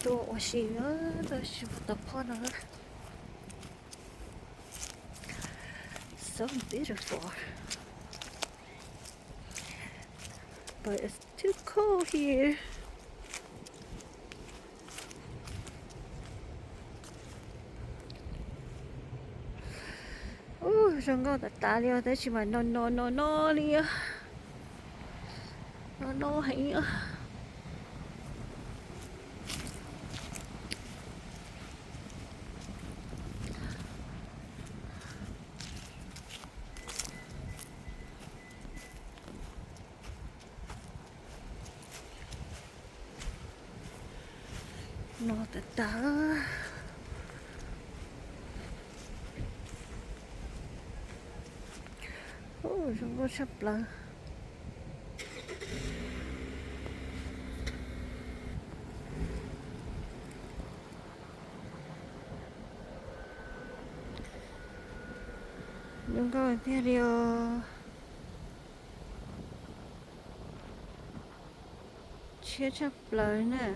또 오시면 다시부터 퍼는 so beautiful, but it's too cold here. Răng ta ta liao tới chỉ mà no liao no hay no ta ta răng sắp là đừng có theo điều chia chấp lời nè.